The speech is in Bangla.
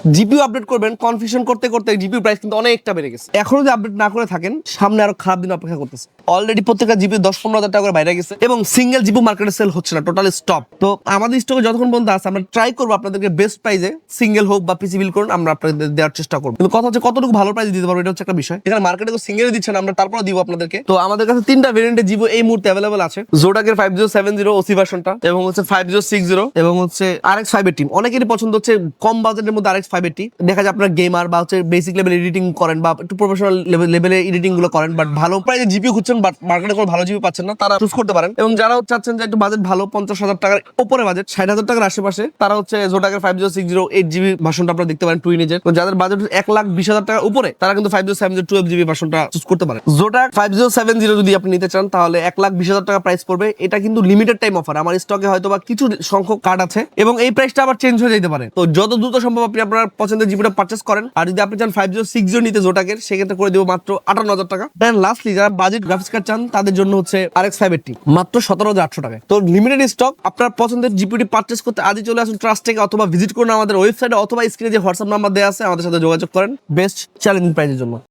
জিপিইউ আপডেট করবেন, কনফিউশন করতে করতে জিপিইউ প্রাইস কিন্তু অনেকটা বেড়ে গেছে। এখনো যদি আপডেট না করে থাকেন, সামনে আরো খারাপ দিন অপেক্ষা করতেছে। অলরেডি প্রত্যেকটা জিপিইউ 10-15 হাজার টাকা করে বাইরে গেছে এবং সিঙ্গেল জিপিইউ মার্কেটে সেল হচ্ছে না, টোটালি স্টপ। তো আমাদের স্টকে যতক্ষণ পর্যন্ত আছে আমরা ট্রাই করবো আপনাদেরকে বেস্ট প্রাইসে সিঙ্গেল হোক বা পিসি বিল করুন, আমরা আপনাদের দেওয়ার চেষ্টা করবো। কিন্তু কথা হচ্ছে কতটুকু ভালো প্রাইস দিতে পারবো, এটা হচ্ছে একটা বিষয়। এখানে মার্কেটে তো সিঙ্গেল দিচ্ছে না, আমরা তারপরে দিব আপনাদেরকে। তো আমাদের কাছে 3টা ভেরিয়েন্টের জিপিইউ এই মুহূর্তে অ্যাভেলেবল আছে। জোডাকের 5070 ওসি ভার্সনটা, এবং হচ্ছে 5060, এবং হচ্ছে RX 580। অনেকেরই পছন্দ হচ্ছে কম বাজেটের মধ্যে RX 580। দেখা যায় আপনারা গেমার বা হচ্ছে বেসিক লেভেল এডিটিং করেন বা একটু প্রফেশনাল লেভেলে এডিটিং গুলো করেন, বাট ভালো প্রাইসে জিপিইউ খুঁজছেন, বাট মার্কেটে কোনো ভালো জিপিইউ পাচ্ছেন না, তারা চুজ করতে পারেন। এবং যারা চাচ্ছেন যে একটু বাজেট ভালো, 50,000 টাকার উপরে বাজেট, 60,000 টাকার আশেপাশে, তারা হচ্ছে জোডাকের 5060 8GB ভার্সনটা আপনারা দেখতে পারেন, 2 ইঞ্চের। তো যাদের বাজেট 1,20,000 টাকার উপরে, তারা কিন্তু 5070 12GB ভার্সনটা চুজ করতে পারেন। জোডাক 5070 যদি আপনি নিতে চান, তাহলে 1,20,000 টাকা প্রাইস পড়বে। এটা কিন্তু লিমিটেড টাইম অফার, আমার স্টকে হয়তো বা কিছু সংখ্যক কার্ড আছে এবং এই প্রাইসটা আবার চেঞ্জ হয়ে যেতে পারে। তো যত দ্রুত সম্ভব আপনি আপনার পছন্দের জিপিটা পারচেজ করেন। আর যদি আপনি চান 5060 নিতে জোটাকের, সেক্ষেত্রে করে দেবো মাত্র 58,000 টাকা। দেন লাস্টলি যারা বাজেট গ্রাফিক্স কার্ড চান, তাদের জন্য হচ্ছে RX 580 মাত্র 17,800 টাকায়। তো লিমিটেড স্টক, আপনার পছন্দের জিপিটি পারচেজ করতে আজই চলে আসুন ট্রাস্ট থেকে, অথবা ভিজিট করুন আমাদের ওয়েবসাইটে, অথবা স্ক্রিনে যে হোয়াটসঅ্যাপ নাম্বার দেওয়া আছে আমাদের সাথে যোগাযোগ করেন বেস্ট চ্যালেঞ্জিং প্রাইসের জন্য।